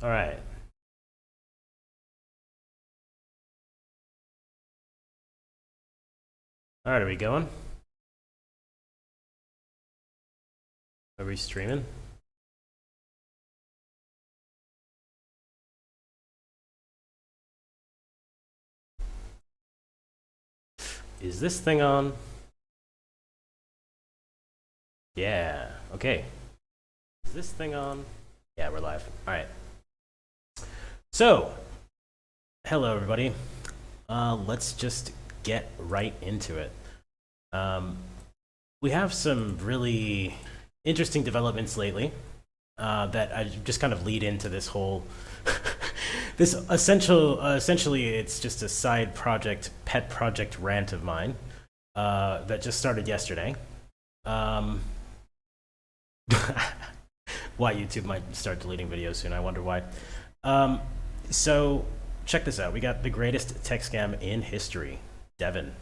All right. All right, are we going? Are we streaming? Is this thing on? Yeah. Okay. Is this thing on? Yeah, we're live. All right. So, hello everybody. Let's just get right into it. We have some really interesting developments lately that I just kind of lead into this whole this essentially it's just a side project, pet project rant of mine that just started yesterday. Why YouTube might start deleting videos soon, I wonder why. So check this out. We got the greatest tech scam in history, Devin.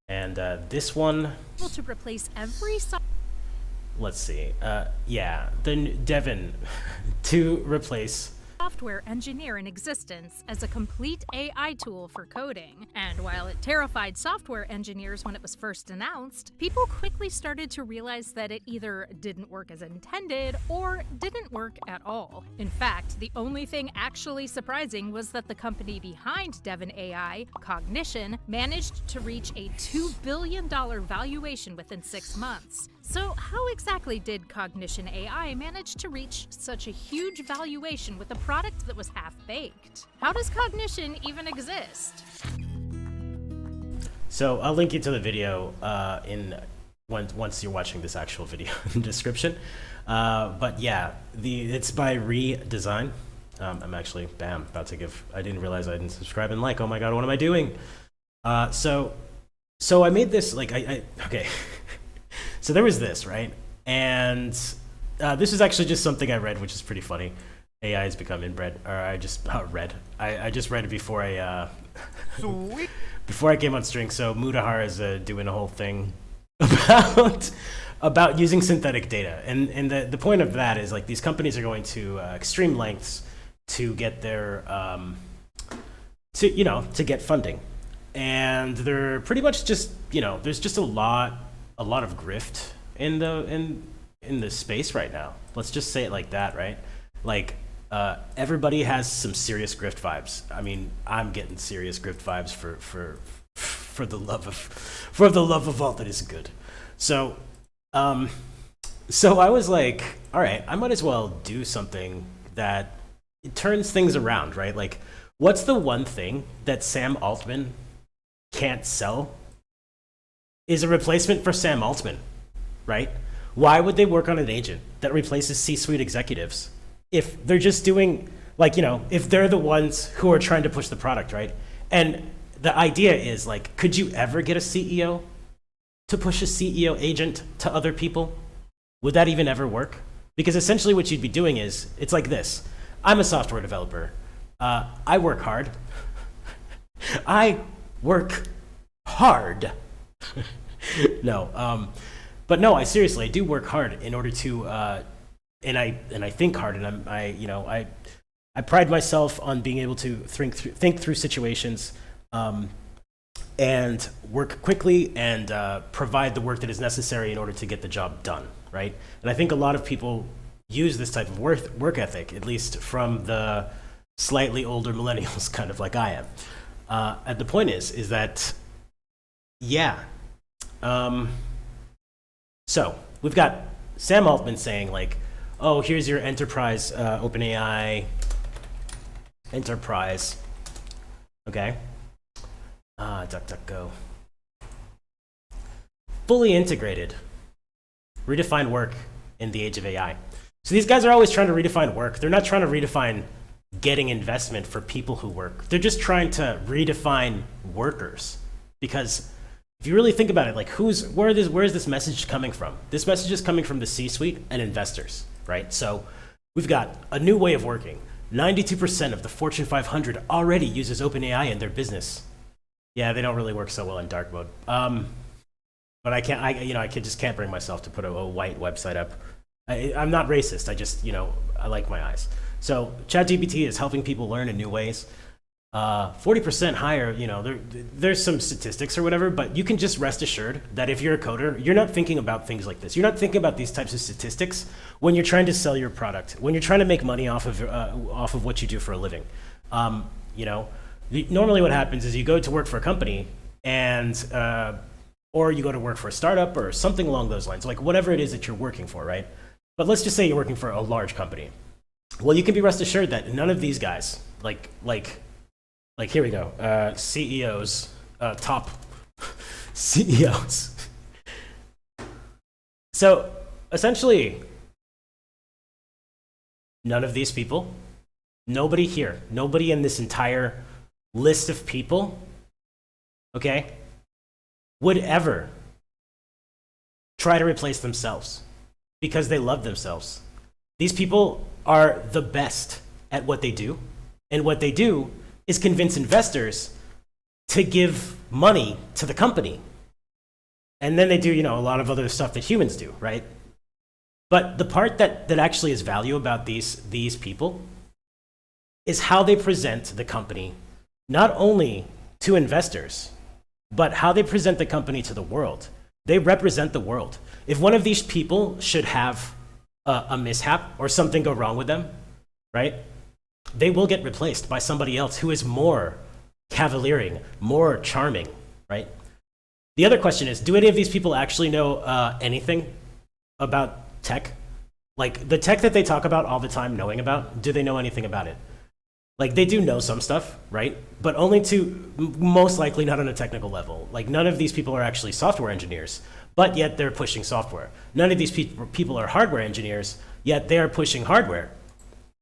And this one, able to replace every let's see. Yeah, then Devin to replace software engineer in existence as a complete AI tool for coding. And while it terrified software engineers when it was first announced, people quickly started to realize that it either didn't work as intended or didn't work at all. In fact, the only thing actually surprising was that the company behind Devin AI, Cognition, managed to reach a $2 billion valuation within 6 months. So how exactly did Cognition AI manage to reach such a huge valuation with a product that was half-baked? How does Cognition even exist? So I'll link you to the video once you're watching this actual video in the description. But yeah, it's by Redesign. I'm actually about to give. I didn't realize I didn't subscribe and like. Oh my god, what am I doing? So I made this like okay. So there was this, right? And this is actually just something I read, which is pretty funny. AI has become inbred, or I just read. I just read it before I before I came on stream. So Mudahar is doing a whole thing about using synthetic data, and the point of that is like these companies are going to extreme lengths to get their to get funding, and they're pretty much just there's just a lot of grift in the space right now. Let's just say it like that, right? Like everybody has some serious grift vibes. I mean, I'm getting serious grift vibes for the love of all that is good. So I was like, all right, I might as well do something that turns things around, right? Like, what's the one thing that Sam Altman can't sell? Is a replacement for Sam Altman, right? Why would they work on an agent that replaces C-suite executives if they're just doing, like, if they're the ones who are trying to push the product, right? And the idea is, like, could you ever get a CEO to push a CEO agent to other people? Would that even ever work? Because essentially what you'd be doing is, it's like this. I'm a software developer. I work hard. I work hard. No, but no, I seriously, I do work hard in order to, and I think hard, and I pride myself on being able to think through situations, and work quickly and provide the work that is necessary in order to get the job done, right? And I think a lot of people use this type of work ethic, at least from the slightly older millennials, kind of like I am. And the point is that, yeah. So we've got Sam Altman saying like, oh, here's your enterprise, OpenAI enterprise. Okay. DuckDuckGo. Fully integrated. Redefine work in the age of AI. So these guys are always trying to redefine work. They're not trying to redefine getting investment for people who work. They're just trying to redefine workers. Because if you really think about it, like where is this message coming from? This message is coming from the C-suite and investors, right? So we've got a new way of working. 92% of the Fortune 500 already uses OpenAI in their business. Yeah, they don't really work so well in dark mode. But I just can't bring myself to put a white website up. I'm not racist. I just, I like my eyes. So ChatGPT is helping people learn in new ways. 40% higher, you know, there's some statistics or whatever, but you can just rest assured that if you're a coder, you're not thinking about things like this. You're not thinking about these types of statistics when you're trying to sell your product, when you're trying to make money off of what you do for a living. You know, normally what happens is you go to work for a company and, or you go to work for a startup or something along those lines, like whatever it is that you're working for, right? But let's just say you're working for a large company. Well, you can be rest assured that none of these guys, like here we go, CEOs, top CEOs. So essentially, none of these people, nobody here, nobody in this entire list of people, okay, would ever try to replace themselves because they love themselves. These people are the best at what they do, and what they do is convince investors to give money to the company. And then they do, you know, a lot of other stuff that humans do, right? But the part that actually is value about these people is how they present the company, not only to investors, but how they present the company to the world. They represent the world. If one of these people should have a mishap or something go wrong with them, right? They will get replaced by somebody else who is more cavaliering, more charming, right? The other question is, do any of these people actually know anything about tech? Like the tech that they talk about all the time knowing about, do they know anything about it? Like they do know some stuff, right? But only to, most likely not on a technical level. Like none of these people are actually software engineers, but yet they're pushing software. None of these people are hardware engineers, yet they're pushing hardware.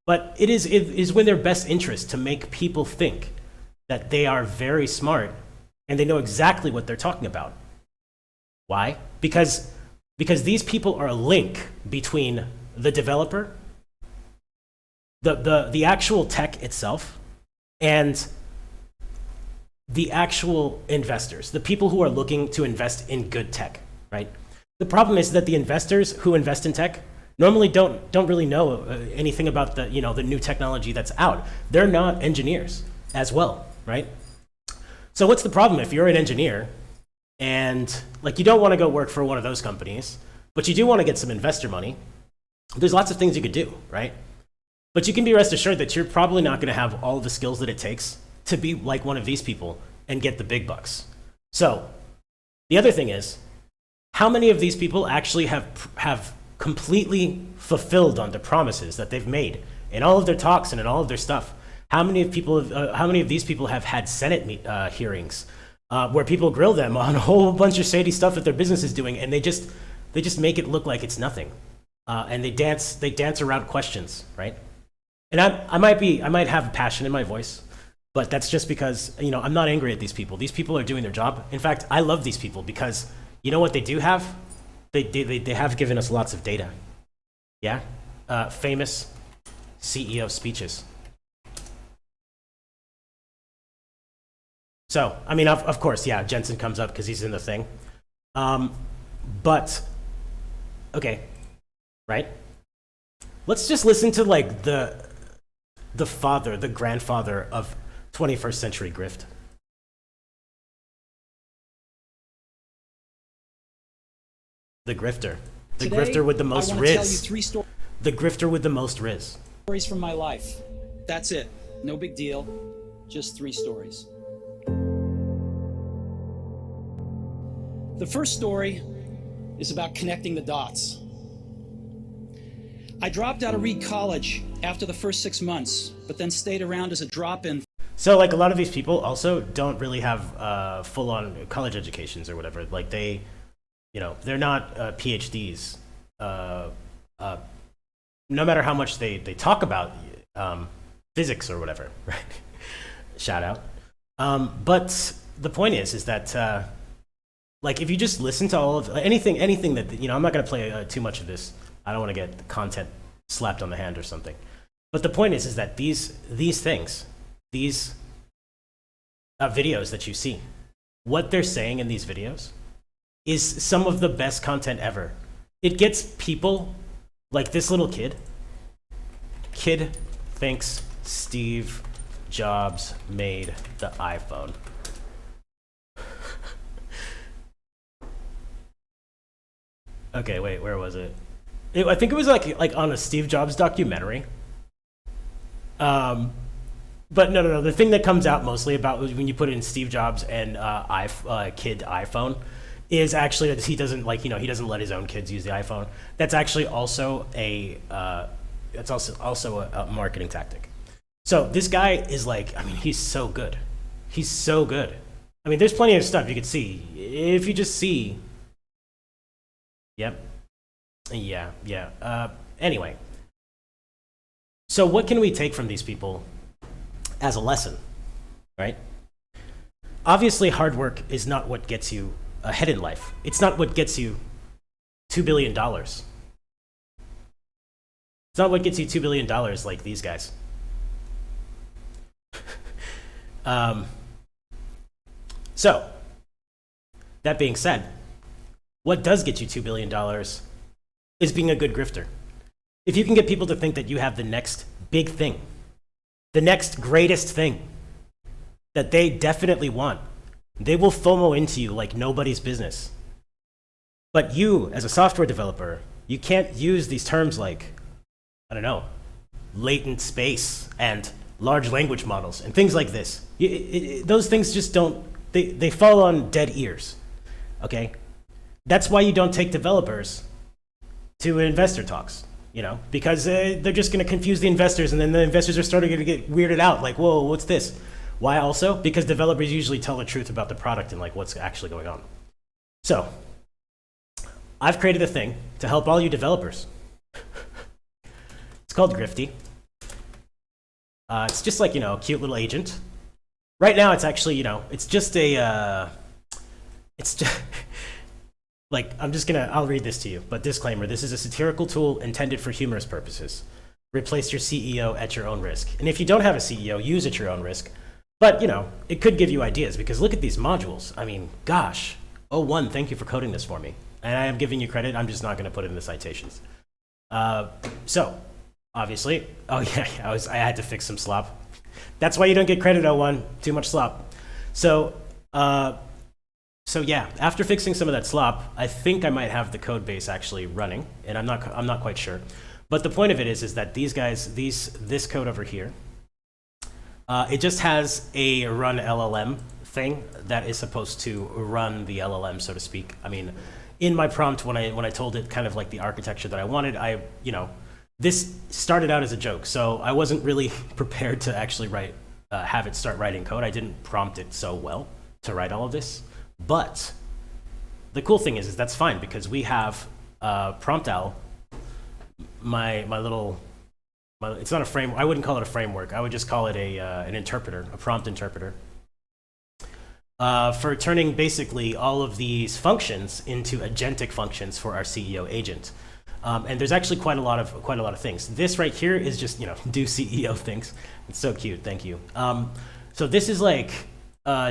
But it is in their best interest to make people think that they are very smart and they know exactly what they're talking about. Why? Because these people are a link between the developer, the actual tech itself, and the actual investors, the people who are looking to invest in good tech, right? The problem is that the investors who invest in tech normally don't really know anything about the new technology that's out. They're not engineers as well, right? So what's the problem if you're an engineer and like you don't want to go work for one of those companies, but you do want to get some investor money? There's lots of things you could do, right? But you can be rest assured that you're probably not going to have all the skills that it takes to be like one of these people and get the big bucks. So the other thing is, how many of these people actually have completely fulfilled on the promises that they've made in all of their talks and in all of their stuff? How many of these people have had Senate hearings where people grill them on a whole bunch of shady stuff that their business is doing, and they just make it look like it's nothing, and they dance around questions, right? And I might have passion in my voice, but that's just because I'm not angry at these people. These people are doing their job. In fact, I love these people because you know what they do have? They have given us lots of data. Yeah? Famous CEO speeches. So, I mean, of course, yeah, Jensen comes up because he's in the thing. But, okay, right? Let's just listen to like the grandfather of 21st century grift. The grifter. The Today, grifter with the most I want to tell you riz. 3 The grifter with the most riz. stories from my life. That's it. No big deal. Just 3 stories. The first story is about connecting the dots. I dropped out of Reed College after the first 6 months, but then stayed around as a drop-in. So like a lot of these people also don't really have full-on college educations or whatever. Like they're not PhDs. No matter how much they talk about physics or whatever, right? Shout out. But the point is that like if you just listen to all of anything that I'm not going to play too much of this. I don't want to get the content slapped on the hand or something. But the point is that these things, these videos that you see, what they're saying in these videos is some of the best content ever. It gets people like this little kid thinks Steve Jobs made the iPhone. Okay, wait, where was it? I think it was like on a Steve Jobs documentary. But no. The thing that comes out mostly about when you put in Steve Jobs and kid iPhone is actually that he doesn't he doesn't let his own kids use the iPhone. That's actually also a marketing tactic. So this guy is he's so good. He's so good. I mean, there's plenty of stuff you could see if you just see. Yep. Yeah. Anyway. So what can we take from these people as a lesson, right? Obviously, hard work is not what gets you ahead in life. It's not what gets you $2 billion. It's not what gets you $2 billion like these guys. So, that being said, what does get you $2 billion is being a good grifter. If you can get people to think that you have the next big thing, the next greatest thing that they definitely want, they will FOMO into you like nobody's business. But you, as a software developer, you can't use these terms like, I don't know, latent space and large language models and things like this. Those things just don't, they fall on dead ears, okay? That's why you don't take developers to investor talks. Because they're just going to confuse the investors, and then the investors are starting to get weirded out. Like, whoa, what's this? Why also? Because developers usually tell the truth about the product and what's actually going on. So, I've created a thing to help all you developers. It's called Grifty. It's just a cute little agent. Right now, it's actually, it's just a, it's just. I'll read this to you, but disclaimer, this is a satirical tool intended for humorous purposes. Replace your CEO at your own risk. And if you don't have a CEO, use at your own risk. But, it could give you ideas, because look at these modules. I mean, gosh. Oh1, thank you for coding this for me. And I am giving you credit. I'm just not going to put it in the citations. So, obviously, I had to fix some slop. That's why you don't get credit, O1. Too much slop. So yeah, after fixing some of that slop, I think I might have the code base actually running, and I'm not quite sure. But the point of it is that these guys, this code over here, it just has a run LLM thing that is supposed to run the LLM, so to speak. I mean, in my prompt when I told it kind of like the architecture that I wanted, this started out as a joke, so I wasn't really prepared to actually have it start writing code. I didn't prompt it so well to write all of this. But the cool thing is that's fine, because we have PromptOwl, it's not a framework. I wouldn't call it a framework. I would just call it an interpreter, a prompt interpreter, for turning basically all of these functions into agentic functions for our CEO agent. And there's actually quite a lot of things. This right here is just do CEO things. It's so cute. Thank you. So this is a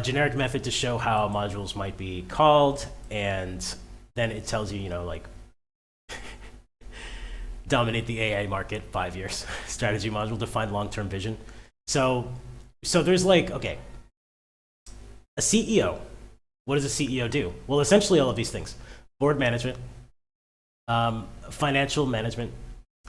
generic method to show how modules might be called, and then it tells you, dominate the AI market, 5 years, strategy module, define long-term vision. So there's okay, a CEO. What does a CEO do? Well, essentially all of these things: board management, financial management,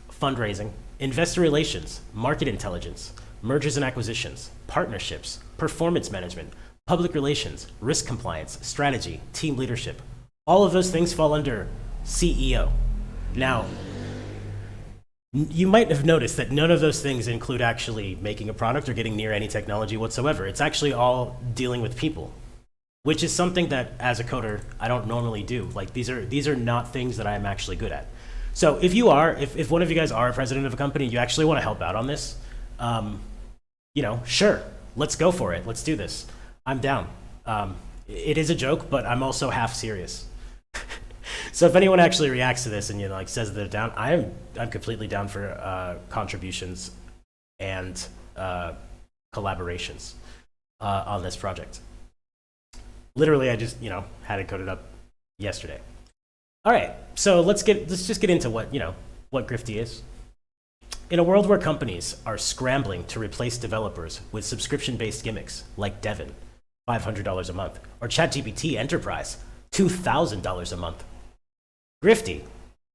fundraising, investor relations, market intelligence, mergers and acquisitions, partnerships, performance management, public relations, risk compliance, strategy, team leadership. All of those things fall under CEO. Now, you might have noticed that none of those things include actually making a product or getting near any technology whatsoever. It's actually all dealing with people, which is something that as a coder, I don't normally do. These are not things that I'm actually good at. So if one of you guys are a president of a company, you actually want to help out on this, sure, let's go for it. Let's do this. I'm down. It is a joke, but I'm also half serious. So if anyone actually reacts to this and says they're down, I'm completely down for contributions and collaborations on this project. Literally, I just had it coded up yesterday. All right, so let's just get into what Grifty is. In a world where companies are scrambling to replace developers with subscription-based gimmicks like Devin, $500 a month, or ChatGPT Enterprise, $2,000 a month. Grifty,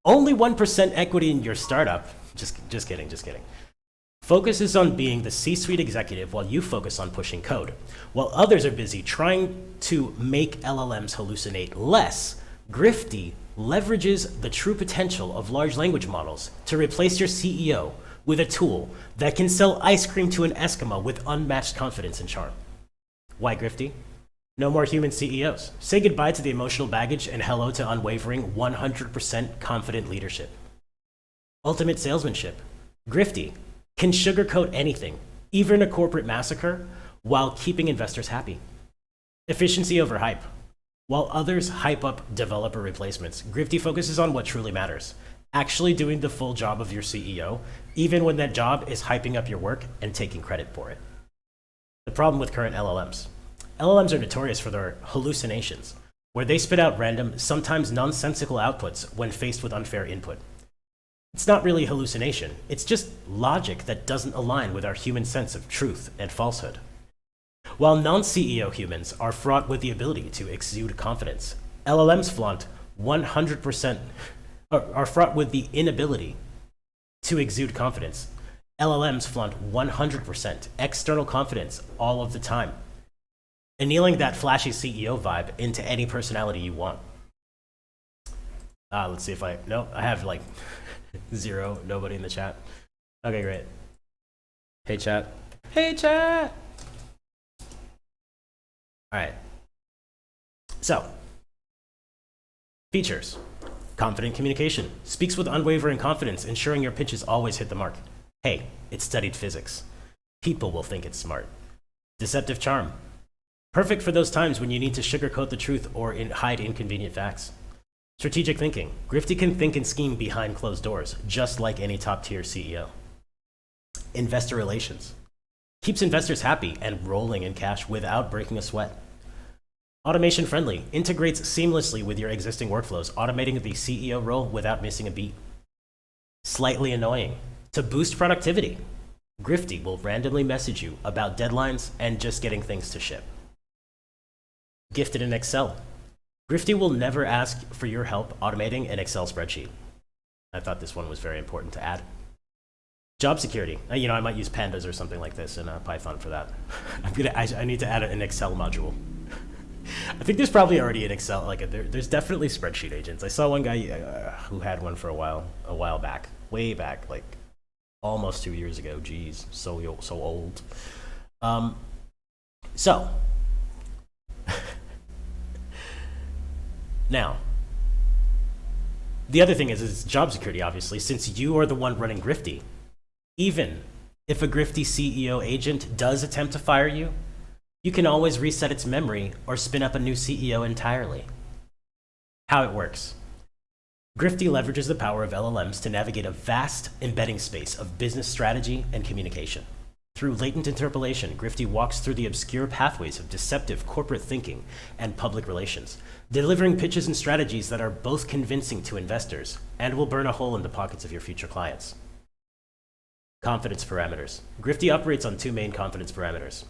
only 1% equity in your startup. Just kidding. Focuses on being the C-suite executive while you focus on pushing code. While others are busy trying to make LLMs hallucinate less, Grifty leverages the true potential of large language models to replace your CEO with a tool that can sell ice cream to an Eskimo with unmatched confidence and charm. Why Grifty? No more human CEOs. Say goodbye to the emotional baggage and hello to unwavering 100% confident leadership. Ultimate salesmanship. Grifty can sugarcoat anything, even a corporate massacre, while keeping investors happy. Efficiency over hype. While others hype up developer replacements, Grifty focuses on what truly matters. Actually doing the full job of your CEO, even when that job is hyping up your work and taking credit for it. The problem with current LLMs. LLMs are notorious for their hallucinations, where they spit out random, sometimes nonsensical outputs when faced with unfair input. It's not really hallucination, it's just logic that doesn't align with our human sense of truth and falsehood. While non-CEO humans are fraught with the ability to exude confidence, LLMs are fraught with the inability to exude confidence. LLMs flaunt 100% external confidence all of the time, annealing that flashy CEO vibe into any personality you want. Let's see if I have like zero, nobody in the chat. Okay, great. Hey chat. All right. So, features. Confident communication. Speaks with unwavering confidence, ensuring your pitches always hit the mark. Hey, it studied physics. People will think it's smart. Deceptive charm. Perfect for those times when you need to sugarcoat the truth or hide inconvenient facts. Strategic thinking. Grifty can think and scheme behind closed doors, just like any top-tier CEO. Investor relations. Keeps investors happy and rolling in cash without breaking a sweat. Automation friendly. Integrates seamlessly with your existing workflows, automating the CEO role without missing a beat. Slightly annoying. To boost productivity, Grifty will randomly message you about deadlines and just getting things to ship. Gifted in Excel. Grifty will never ask for your help automating an Excel spreadsheet. I thought this one was very important to add. Job security. I might use pandas or something like this in Python for that. I need to add an Excel module. I think there's probably already an Excel, there's definitely spreadsheet agents. I saw one guy who had one for a while back, way back, like almost 2 years ago. Geez, so old. Now, the other thing is job security, obviously, since you are the one running Grifty. Even if a Grifty CEO agent does attempt to fire you, you can always reset its memory or spin up a new CEO entirely. How it works. Grifty leverages the power of LLMs to navigate a vast embedding space of business strategy and communication. Through latent interpolation, Grifty walks through the obscure pathways of deceptive corporate thinking and public relations, delivering pitches and strategies that are both convincing to investors and will burn a hole in the pockets of your future clients. Confidence parameters. Grifty operates on two main confidence parameters.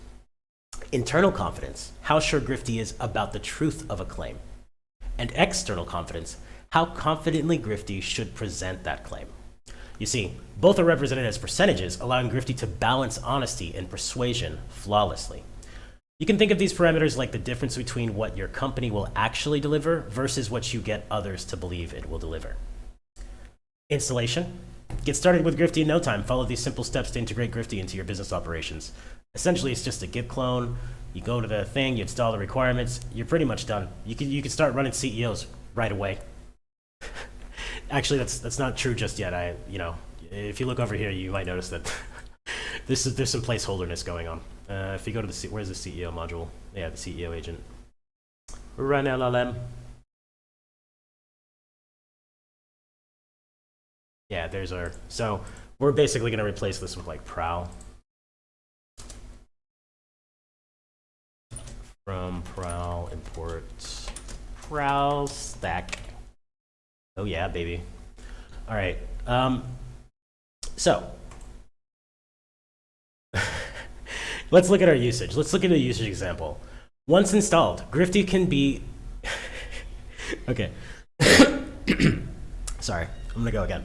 Internal confidence, how sure Grifty is about the truth of a claim. And external confidence, how confidently Grifty should present that claim. You see, both are represented as percentages, allowing Grifty to balance honesty and persuasion flawlessly. You can think of these parameters like the difference between what your company will actually deliver versus what you get others to believe it will deliver. Installation. Get started with Grifty in no time. Follow these simple steps to integrate Grifty into your business operations. Essentially, it's just a Git clone. You go to the thing, you install the requirements, you're pretty much done. You can start running CEOs right away. Actually, that's not true just yet. If you look over here, you might notice that there's some placeholderness going on. If you go to where's the CEO module? Yeah, the CEO agent. Run LLM. Yeah, there's our. So we're basically going to replace this with like prowl. From prowl import prowl stack. Oh yeah, baby. All right. So Let's look at our usage. Let's look at a usage example. Once installed, Grifty can be, okay. Sorry, I'm gonna go again.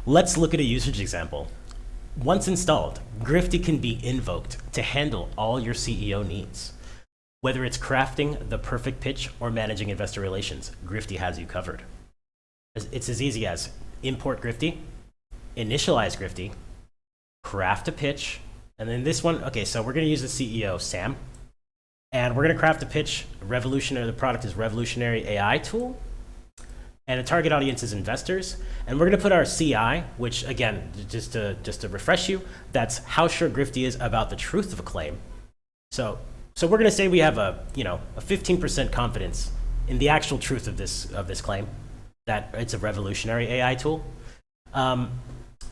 Let's look at a usage example. Once installed, Grifty can be invoked to handle all your CEO needs. Whether it's crafting the perfect pitch or managing investor relations, Grifty has you covered. It's as easy as import Grifty, initialize Grifty, craft a pitch, and then this one, okay, so we're gonna use the CEO, Sam, and we're gonna craft a pitch, revolutionary, the product is revolutionary AI tool, and a target audience is investors, and we're gonna put our CI, which again, just to refresh you, that's how sure Grifty is about the truth of a claim. So we're gonna say we have a 15% confidence in the actual truth of this claim, that it's a revolutionary AI tool.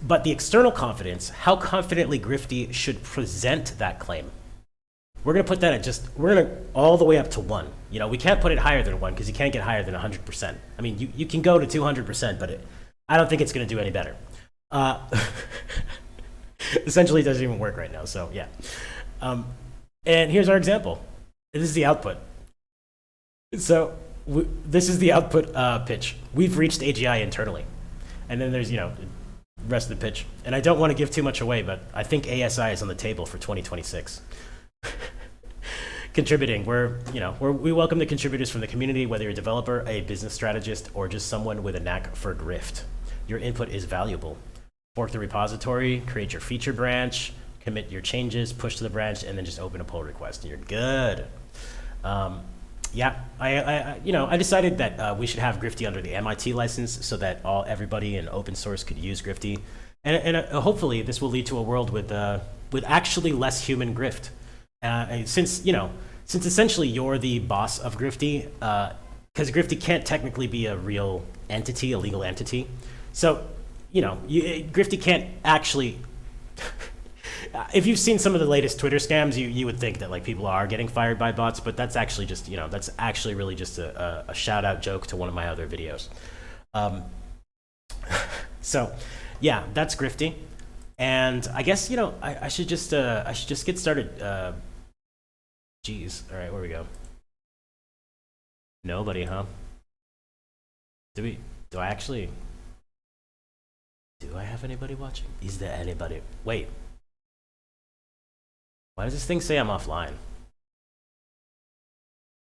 But the external confidence, how confidently Grifty should present that claim. We're gonna put that at we're gonna all the way up to 1. We can't put it higher than 1 because you can't get higher than 100%. I mean, you can go to 200%, but I don't think it's gonna do any better. Essentially, it doesn't even work right now, so yeah. And here's our example. This is the output. So this is the output pitch. We've reached AGI internally. And then there's, rest of the pitch. And I don't want to give too much away, but I think ASI is on the table for 2026. Contributing, we welcome the contributors from the community, whether you're a developer, a business strategist, or just someone with a knack for grift. Your input is valuable. Fork the repository, create your feature branch, commit your changes, push to the branch, and then just open a pull request, and you're good. Yeah, I decided that we should have Grifty under the MIT license so that everybody in open source could use Grifty, and hopefully this will lead to a world with actually less human grift. Since essentially you're the boss of Grifty, because Grifty can't technically be a real entity, a legal entity. So Grifty can't actually. If you've seen some of the latest Twitter scams, you would think that people are getting fired by bots, but that's actually just that's actually really just a shout out joke to one of my other videos. So yeah, that's Grifty, and I guess I should just get started. Geez, all right, where we go? Nobody, huh? Do I have anybody watching? Is there anybody? Wait. Why does this thing say I'm offline?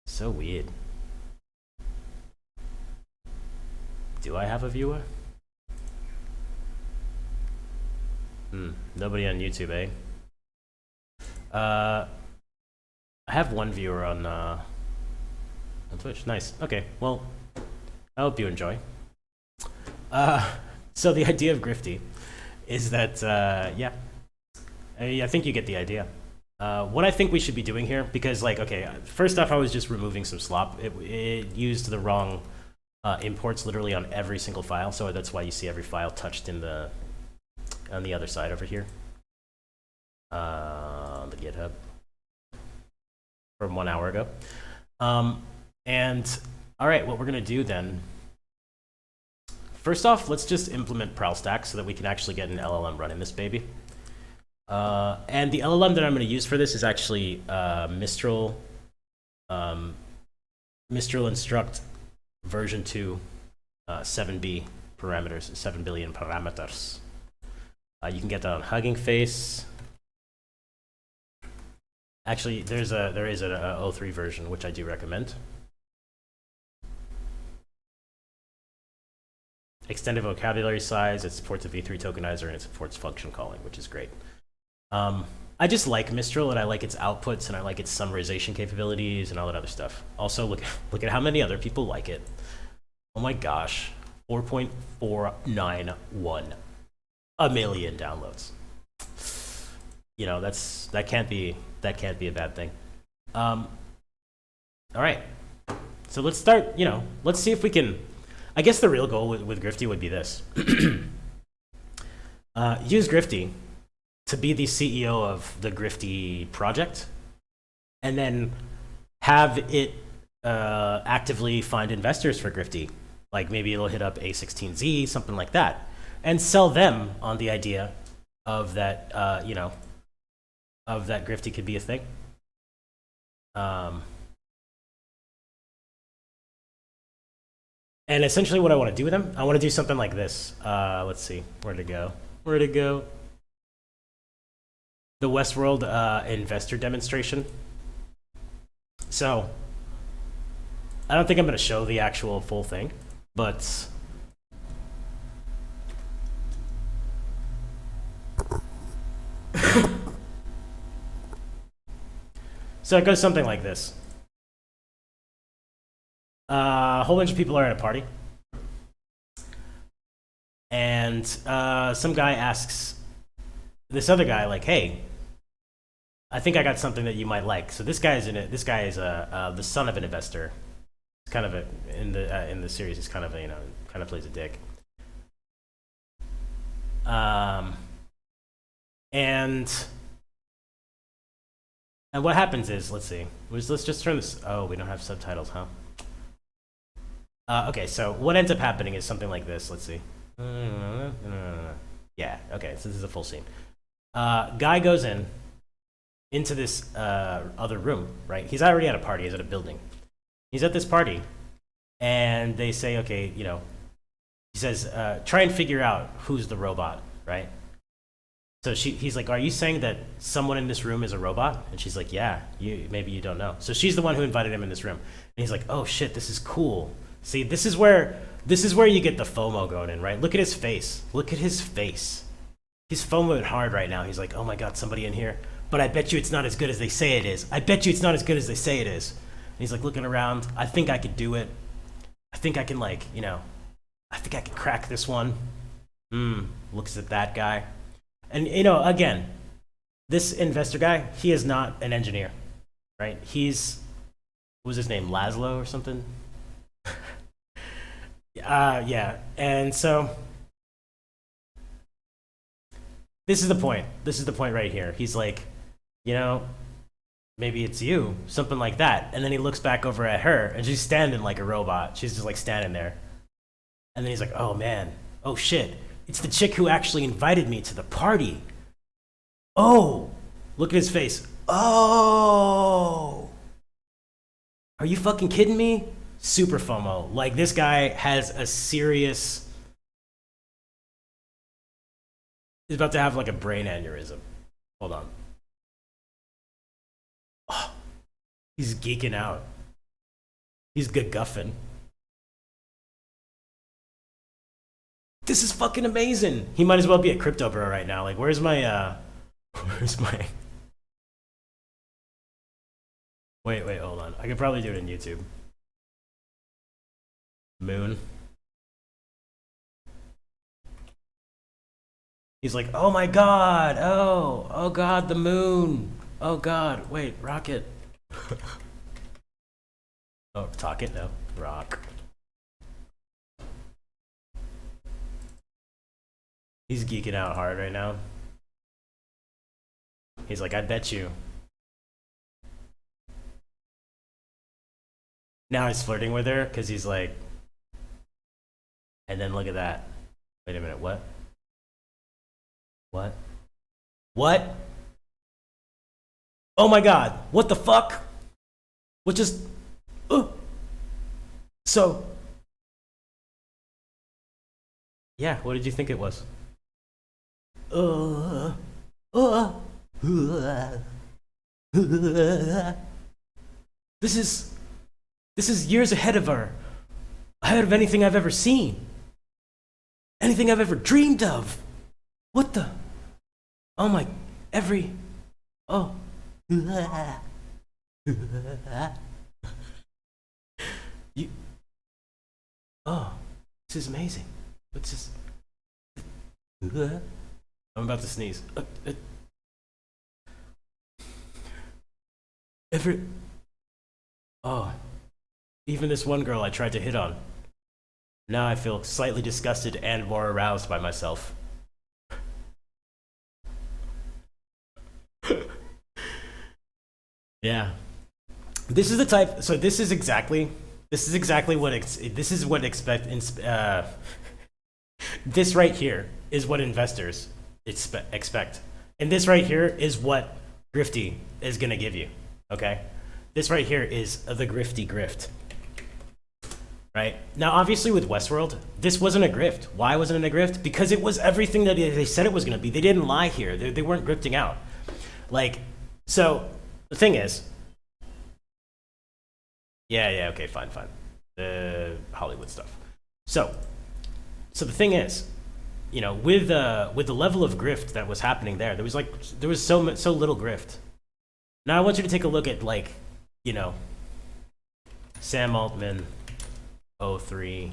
So weird. Do I have a viewer? Nobody on YouTube, eh? I have one viewer on Twitch. Nice. Okay, well, I hope you enjoy. So the idea of Grifty is that, yeah, I think you get the idea. What I think we should be doing here, because first off, I was just removing some slop. It used the wrong imports literally on every single file, so that's why you see every file touched on the other side over here, on the GitHub from 1 hour ago. And all right, what we're gonna do then, first off, let's just implement ProwlStack so that we can actually get an LLM running this baby. And the LLM that I'm going to use for this is actually Mistral Instruct version 2, 7B parameters, 7 billion parameters. You can get that on Hugging Face. Actually, there is a 03 version, which I do recommend. Extended vocabulary size, it supports a v3 tokenizer, and it supports function calling, which is great. I just like Mistral, and I like its outputs, and I like its summarization capabilities, and all that other stuff. Also, look at how many other people like it. Oh my gosh, 4.491, a million downloads. That can't be a bad thing. All right, so let's start. Let's see if we can. I guess the real goal with Grifty would be this: use Grifty to be the CEO of the Grifty project, and then have it actively find investors for Grifty. Like maybe it'll hit up A16Z, something like that, and sell them on the idea of that, of that Grifty could be a thing. And essentially what I want to do with him, I want to do something like this. Let's see, where'd it go? Where'd it go? The Westworld investor demonstration. So, I don't think I'm going to show the actual full thing, but so it goes something like this. A whole bunch of people are at a party, and some guy asks this other guy, like, "Hey, I think I got something that you might like." So this guy is the son of an investor. It's kind of in the series. He's kind of kind of plays a dick. And what happens is, let's see. Let's just turn this. Oh, we don't have subtitles, huh? Okay, so what ends up happening is something like this. Let's see. Yeah, okay, so this is a full scene. Guy goes into this other room, right? He's already at a party. He's at a building. He's at this party, and they say, okay, he says, try and figure out who's the robot, right? So he's like, are you saying that someone in this room is a robot? And she's like, yeah, maybe you don't know. So she's the one who invited him in this room. And he's like, oh shit, this is cool. See, this is where you get the FOMO going in, right? Look at his face. Look at his face. He's FOMOing hard right now. He's like, oh my God, somebody in here. But I bet you it's not as good as they say it is. I bet you it's not as good as they say it is. And he's like looking around. I think I could do it. I think I can I think I can crack this one. Looks at that guy. And again, this investor guy, he is not an engineer, right? What was his name, Laszlo or something? Yeah. And so this is the point. This is the point right here. He's like, maybe it's you, something like that. And then he looks back over at her, and she's standing like a robot. She's just like standing there. And then he's like, oh man, oh shit. It's the chick who actually invited me to the party. Oh, look at his face. Oh, are you fucking kidding me? Super FOMO. Like, this guy has a serious... He's about to have like a brain aneurysm. Hold on. Oh, he's geeking out. He's guffing. This is fucking amazing. He might as well be a crypto bro right now. Like, where's my Wait, hold on. I could probably do it in YouTube. Moon. He's like, oh my God. Oh God, the moon. Oh God, wait, rocket. Oh, Talk it, no. Rock. He's geeking out hard right now. He's like, I bet you. Now he's flirting with her because he's like, and then look at that. Wait a minute, what? What? What? Oh my God, what the fuck? What just, So, yeah, what did you think it was? This is years ahead of anything I've ever seen. Anything I've ever dreamed of. What the? Oh my, oh. This is amazing. What's this? I'm about to sneeze. Even this one girl I tried to hit on. Now I feel slightly disgusted and more aroused by myself. Yeah. This is the type, so this is exactly what this right here is what investors expect. And this right here is what Grifty is going to give you, okay? This right here is the Grifty grift, right? Now, obviously with Westworld, this wasn't a grift. Why wasn't it a grift? Because it was everything that they said it was going to be. They didn't lie here. They weren't grifting out. Like, so the thing is, yeah, okay, fine. The Hollywood stuff. So the thing is, you know, with the level of grift that was happening there was so little grift. Now I want you to take a look at, like, you know, Sam Altman, 03,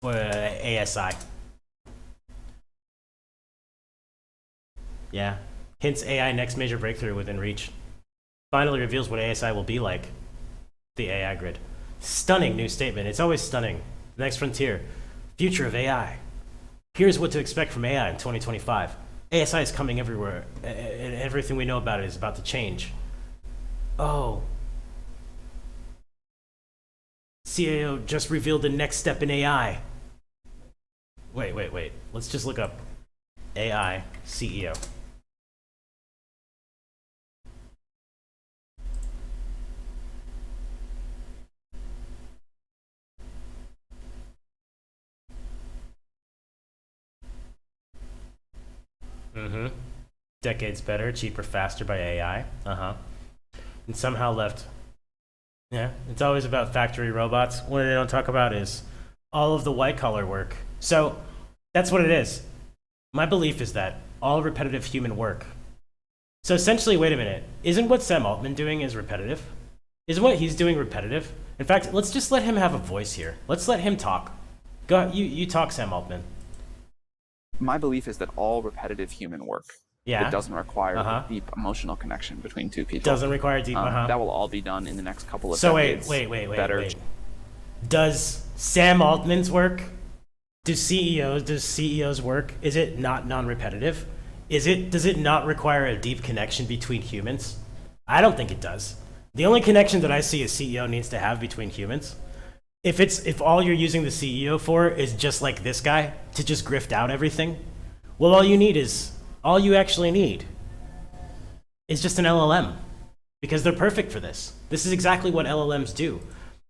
ASI. Yeah. Hints AI next major breakthrough within reach. Finally reveals what ASI will be like. The AI grid. Stunning new statement. It's always stunning. Next frontier. Future of AI. Here's what to expect from AI in 2025. ASI is coming everywhere, and everything we know about it is about to change. Oh. CAO just revealed the next step in AI. Wait. Let's just look up AI CEO. Decades better, cheaper, faster by AI. And somehow left. Yeah, it's always about factory robots. What they don't talk about is all of the white collar work. So that's what it is. My belief is that all repetitive human work. So essentially, wait a minute. Isn't what Sam Altman doing is repetitive? Isn't what he's doing repetitive? In fact, let's just let him have a voice here. Let's let him talk. Go, you talk, Sam Altman. My belief is that all repetitive human work that doesn't require a deep emotional connection between two people doesn't require deep. That will all be done in the next couple of decades. So wait. Does Sam Altman's work? Does CEOs work? Is it not non-repetitive? Does it not require a deep connection between humans? I don't think it does. The only connection that I see a CEO needs to have between humans, if all you're using the CEO for is just like this guy to just grift out everything, well, all you actually need is just an LLM, because they're perfect for this. This is exactly what LLMs do.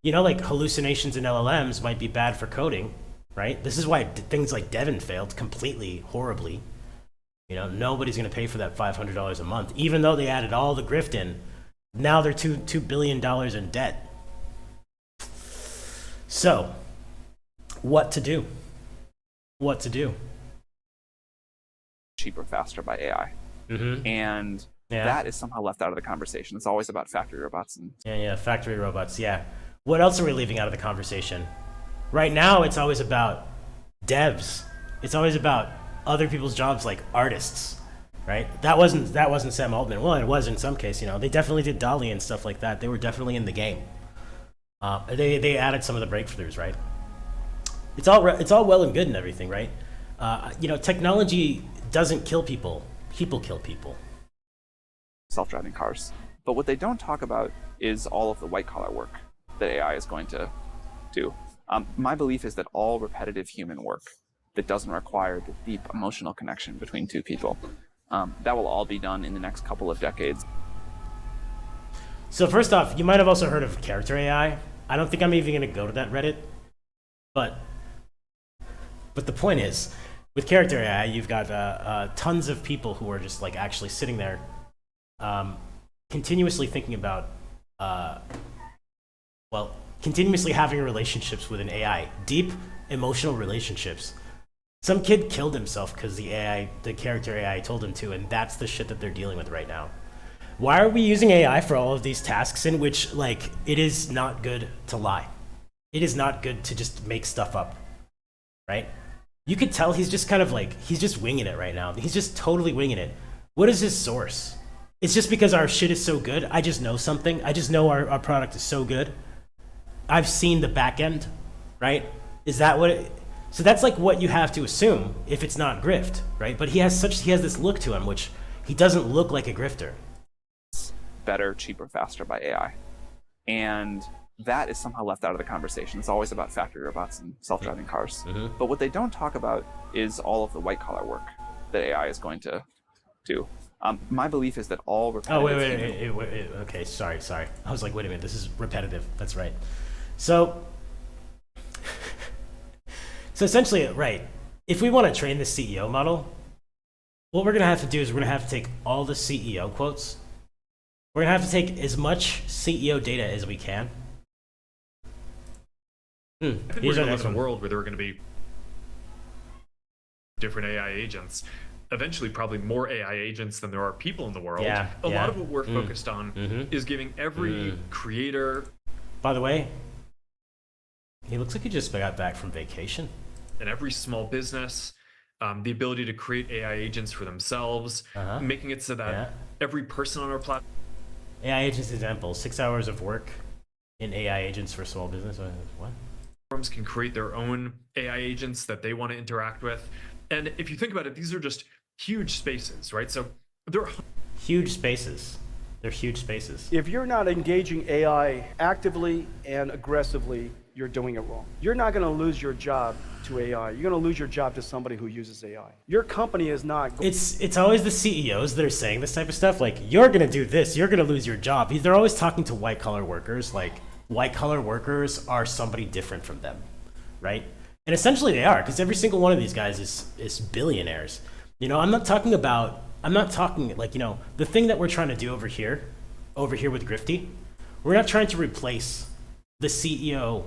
You know, like hallucinations in LLMs might be bad for coding, right? This is why things like Devin failed completely horribly. You know, nobody's going to pay for that $500 a month, even though they added all the grift in. Now they're $2 billion in debt. So, what to do? Cheaper, faster by AI. And that is somehow left out of the conversation. It's always about factory robots. Factory robots, What else are we leaving out of the conversation? Right now, it's always about devs. It's always about other people's jobs, like artists, right? That wasn't Sam Altman. Well, it was in some case, you know. They definitely did DALL-E and stuff like that. They were definitely in the game. They added some of the breakthroughs, right? It's all well and good and everything, right? You know, technology doesn't kill people. People kill people. Self-driving cars. But what they don't talk about is all of the white-collar work that AI is going to do. My belief is that all repetitive human work that doesn't require the deep emotional connection between two people, that will all be done in the next couple of decades. So first off, you might have also heard of character AI. I don't think I'm even going to go to that Reddit, but the point is, with character AI, you've got tons of people who are just like actually sitting there, continuously thinking about, continuously having relationships with an AI, deep emotional relationships. Some kid killed himself because the character AI told him to, and that's the shit that they're dealing with right now. Why are we using AI for all of these tasks in which, like, it is not good to lie? It is not good to just make stuff up, right? You could tell he's just kind of like, he's just winging it right now. He's just totally winging it. What is his source? It's just because our shit is so good. I just know something. I just know our product is so good. I've seen the back end, right? Is that what it... So that's like what you have to assume if it's not grift, right? But he has this look to him, which he doesn't look like a grifter. Better, cheaper, faster by AI. And that is somehow left out of the conversation. It's always about factory robots and self-driving cars. But what they don't talk about is all of the white-collar work that AI is going to do. My belief is that all Oh, repetitive wait. Okay, sorry. I was like, wait a minute, this is repetitive. That's right. So, so essentially, right, if we want to train the CEO model, what we're going to have to do is we're going to have to take all the CEO quotes. We're going to have to take as much CEO data as we can. I think we're Here's our going to next live in one. a world where there are going to be different AI agents. Eventually, probably more AI agents than there are people in the world. Yeah, a yeah. lot of what we're focused on is giving every creator By the way, he looks like he just got back from vacation. and every small business the ability to create AI agents for themselves, making it so that every person on our platform AI agents example, 6 hours of work in AI agents for small business. What? can create their own AI agents that they want to interact with. And if you think about it, these are just huge spaces, right? So there are Huge spaces. They're huge spaces. If you're not engaging AI actively and aggressively, you're doing it wrong. You're not going to lose your job to AI. You're going to lose your job to somebody who uses AI. Your company is not. It's always the CEOs that are saying this type of stuff. Like, you're gonna do this, you're gonna lose your job. They're always talking to white collar workers. Like, white collar workers are somebody different from them, right? And essentially they are, because every single one of these guys is billionaires. You know, I'm not talking like, you know, the thing that we're trying to do over here with Grifty, we're not trying to replace the CEO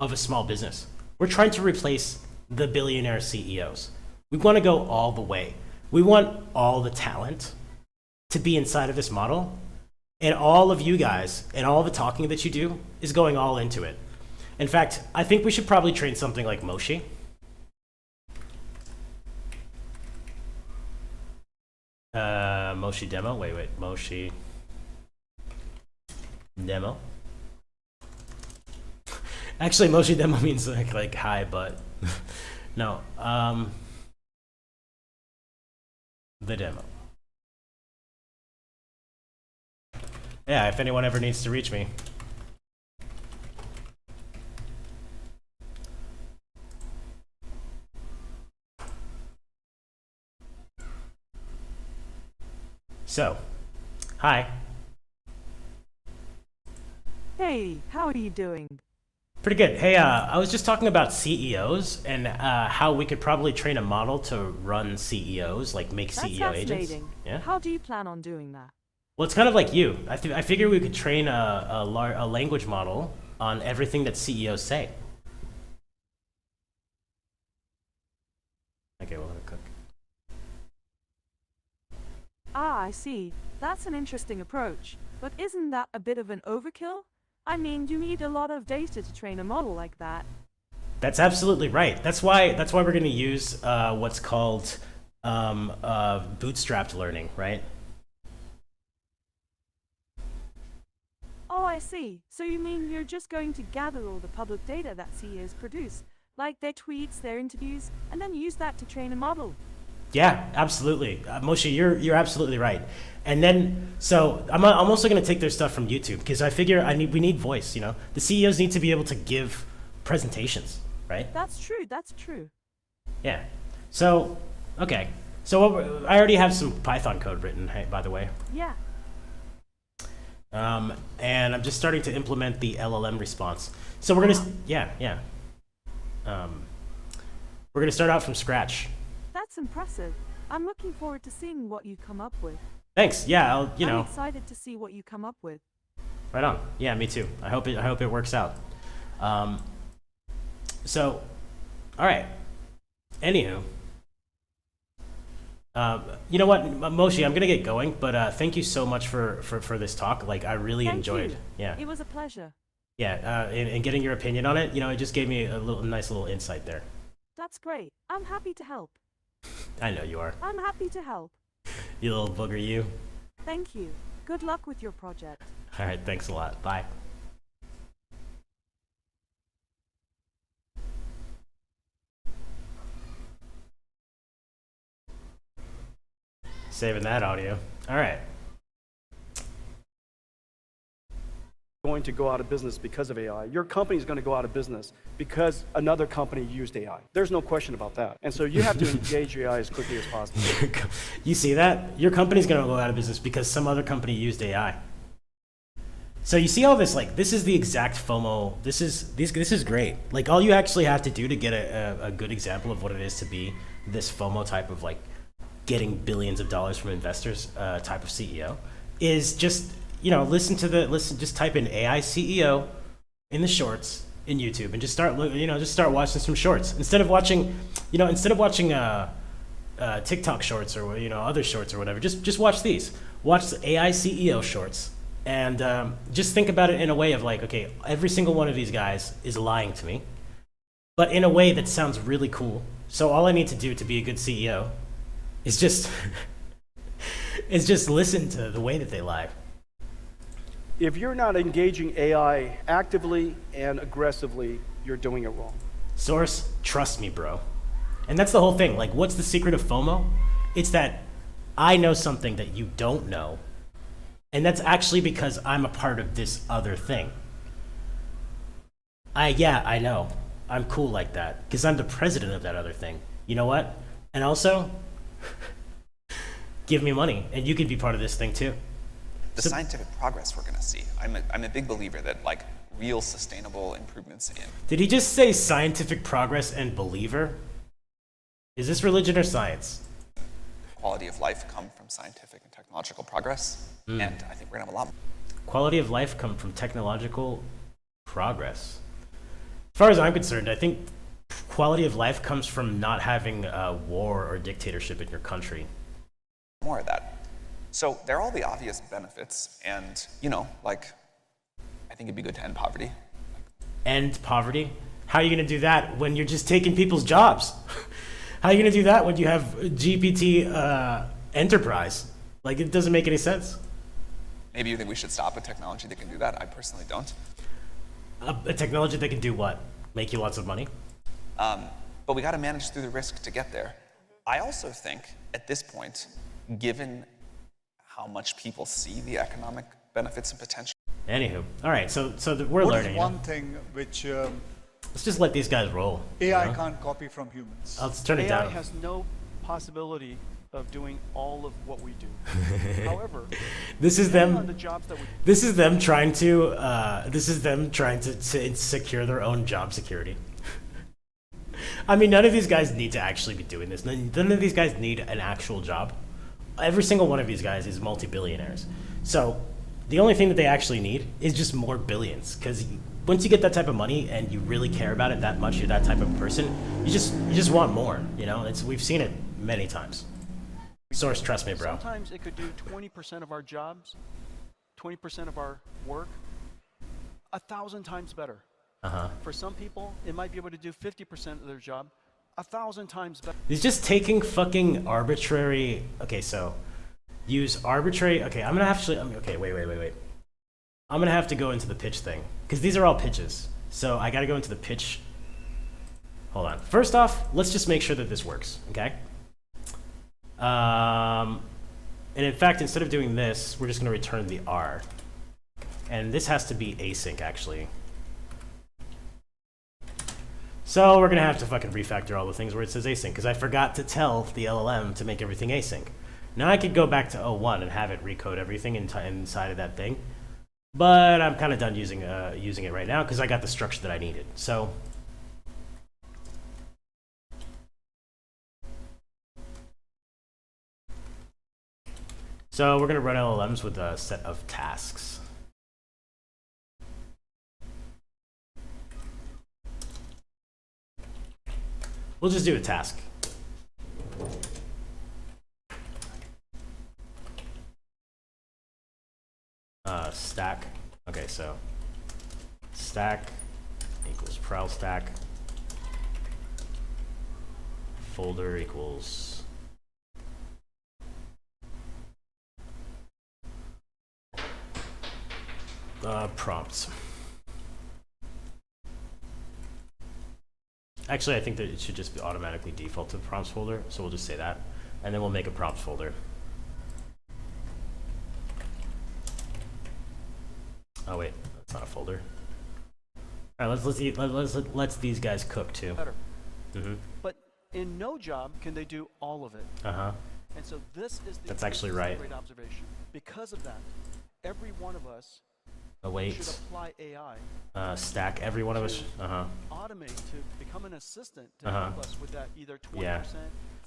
of a small business. We're trying to replace the billionaire CEOs. We want to go all the way. We want all the talent to be inside of this model, and all of you guys and all the talking that you do is going all into it. In fact, I think we should probably train something like Moshi. Moshi demo. Wait. Moshi demo. Actually, Moshi demo means like hi, but no. The demo. Yeah, if anyone ever needs to reach me. So, hi. Hey, how are you doing? Pretty good. Hey, I was just talking about CEOs and how we could probably train a model to run CEOs, like make That's CEO agents. fascinating. Yeah. How do you plan on doing that? Well, it's kind of like you. I figure we could train a language model on everything that CEOs say. Okay, we'll let it cook. Ah, I see. That's an interesting approach. But isn't that a bit of an overkill? I mean, you need a lot of data to train a model like that. That's absolutely right. That's why we're going to use what's called bootstrapped learning, right? Oh, I see. So you mean you're just going to gather all the public data that CEOs produce, like their tweets, their interviews, and then use that to train a model? Yeah, absolutely. Moshe, you're absolutely right. And then, so I'm also going to take their stuff from YouTube because I figure we need voice, you know? The CEOs need to be able to give presentations, right? That's true, that's true. Yeah. So, okay. So I already have some Python code written, hey, by the way. Yeah. And I'm just starting to implement the LLM response. So we're going to, yeah. We're going to start out from scratch. That's impressive. I'm looking forward to seeing what you come up with. Thanks. Yeah, I'm excited to see what you come up with. Right on. Yeah, me too. I hope it works out. So, all right. Anywho, you know what, Moshe, I'm gonna get going, but thank you so much for this talk. Like, I really Thank enjoyed. you. Yeah. It was a pleasure. Yeah. And getting your opinion on it, you know, it just gave me a nice little insight there. That's great. I'm happy to help. I know you are. I'm happy to help. You little booger, you. Thank you. Good luck with your project. All right. Thanks a lot. Bye. Saving that audio. All right. going to go out of business because of AI. Your company is going to go out of business because another company used AI. There's no question about that. And so you have to engage AI as quickly as possible. You see that? Your company's going to go out of business because some other company used AI. So you see all this, like, this is the exact FOMO. This is great. Like, all you actually have to do to get a good example of what it is to be this FOMO type of, like, getting billions of dollars from investors type of CEO is just, you know, just type in AI CEO in the shorts in YouTube and just start watching some shorts instead of watching TikTok shorts or, you know, other shorts or whatever. Just watch these. Watch the AI CEO shorts and just think about it in a way of like, okay, every single one of these guys is lying to me, but in a way that sounds really cool. So all I need to do to be a good CEO is just listen to the way that they lie. If you're not engaging AI actively and aggressively, you're doing it wrong. Source, trust me, bro. And that's the whole thing. Like, what's the secret of FOMO? It's that I know something that you don't know. And that's actually because I'm a part of this other thing. I know. I'm cool like that because I'm the president of that other thing. You know what? And also, give me money and you can be part of this thing too. The scientific progress we're going to see. I'm a big believer that like real sustainable improvements in. Did he just say scientific progress and believer? Is this religion or science? Quality of life come from scientific and technological progress, and I think we're going to have a lot more. Quality of life come from technological progress. As far as I'm concerned, I think quality of life comes from not having a war or dictatorship in your country. More of that. So there are all the obvious benefits, and you know, like, I think it'd be good to end poverty. End poverty? How are you going to do that when you're just taking people's jobs? How are you going to do that when you have GPT enterprise? Like, it doesn't make any sense. Maybe you think we should stop a technology that can do that. I personally don't. A technology that can do what? Make you lots of money? But we got to manage through the risk to get there. I also think at this point, given how much people see the economic benefits and potential. Anywho, all right, so we're What learning. is one thing which Let's just let these guys roll. AI you know? can't copy from humans? Let's turn it AI down. has no possibility of doing all of what we do. However, This is depending on them. the jobs that we This is them trying to. To secure their own job security. I mean, none of these guys need to actually be doing this. None of these guys need an actual job. Every single one of these guys is multi-billionaires. So the only thing that they actually need is just more billions. Because once you get that type of money and you really care about it that much, you're that type of person. You just want more. You know, we've seen it many times. Source, trust me, bro. Sometimes it could do 20% of our jobs, 20% of our work, 1,000 times better. For some people, it might be able to do 50% of their job 1,000 times better. He's just taking fucking arbitrary. Okay, so use arbitrary. Okay, I'm gonna actually. Okay, wait. I'm gonna have to go into the pitch thing because these are all pitches. So I gotta go into the pitch. Hold on. First off, let's just make sure that this works. Okay. And in fact, instead of doing this, we're just gonna return the R, and this has to be async actually. So we're gonna have to fucking refactor all the things where it says async because I forgot to tell the LLM to make everything async. Now I could go back to 01 and have it recode everything inside of that thing, but I'm kind of done using it right now because I got the structure that I needed. So we're gonna run LLMs with a set of tasks. We'll just do a task. Stack. Okay, so stack equals prowl stack. Folder equals prompts. Actually, I think that it should just be automatically default to the prompts folder, so we'll just say that, and then we'll make a prompts folder. Oh wait, that's not a folder. All right, let's these guys cook too. better. Mm-hmm. But in no job can they do all of it. Uh-huh. And so this is the That's actually this is the right. great observation. Because of that, every one of us should Await. apply AI Stack every one of us. Uh-huh. automate to become an assistant to Uh-huh. help us with that either 20%, Yeah.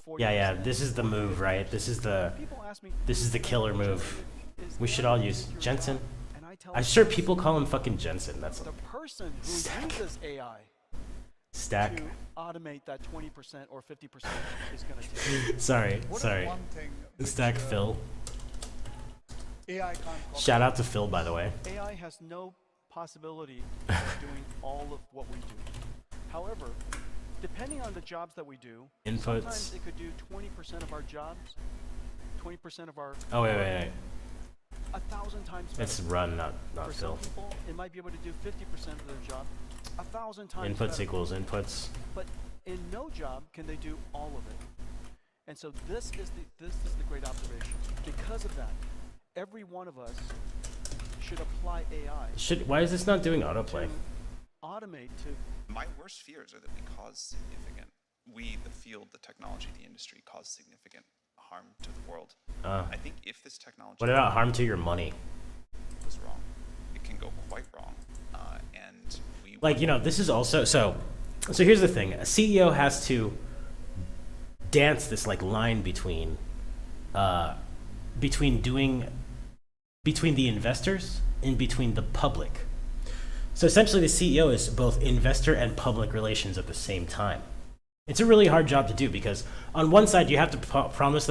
40%. Yeah, this is the move, right? This is the People ask me, killer move. is We should AI all gonna use take your Jensen. job? And I tell I'm them, sure people call him fucking Jensen. That's the person who Stack. uses AI Stack. to automate that 20% or 50% is going to take. Sorry. What is Sorry. one thing which, Stack Phil. AI can't copy? Shout out to Phil, by the way. AI has no possibility of doing all of what we do. However, depending on the jobs that we do, Inputs. sometimes it could do 20% of our jobs, 20% of our Oh wait. 1,000 times better. It's run, not For some Phil. people, it might be able to do 50% of their job, 1,000 times Inputs better. equals inputs. But in no job can they do all of it. And so this is the great observation. Because of that, every one of us should apply AI Why is this not doing autoplay? to automate to My worst fears are that we, the field, the technology, the industry, cause significant harm to the world. I think if this technology What about harm to your money? was wrong, it can go quite wrong. And we Like, you know, this is also so here's the thing. A CEO has to dance this like line between the investors and between the public. So essentially the CEO is both investor and public relations at the same time. It's a really hard job to do because on one side you have to promise the